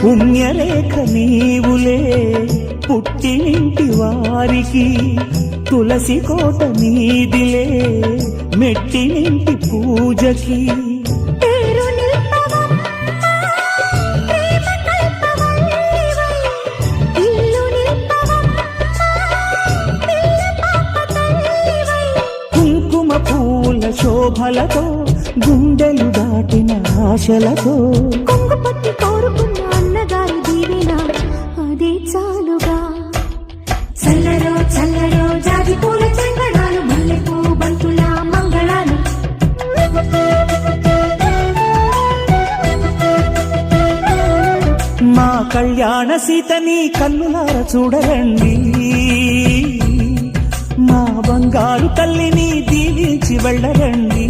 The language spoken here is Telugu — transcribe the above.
పుణ్యరేఖ నీవులే పుట్టినింటి వారికి, తులసి కోట నీదిలే మెట్టినింటి పూజకి. కుంకుమ పూల శోభలతో గుండెలు దాటిన ఆశలతో కొంగుపట్టి కోరుకున్న అన్నగారి దీవెన అదే చాలుగా. చల్లరో చల్లరో జాజి పూల చెంగడాలు, మల్లెపూ బంతుల మంగళాలు. మా కళ్యాణ సీతని కన్నులార చూడరండి, మా బంగారు తల్లిని దీవించి వెళ్ళరండి.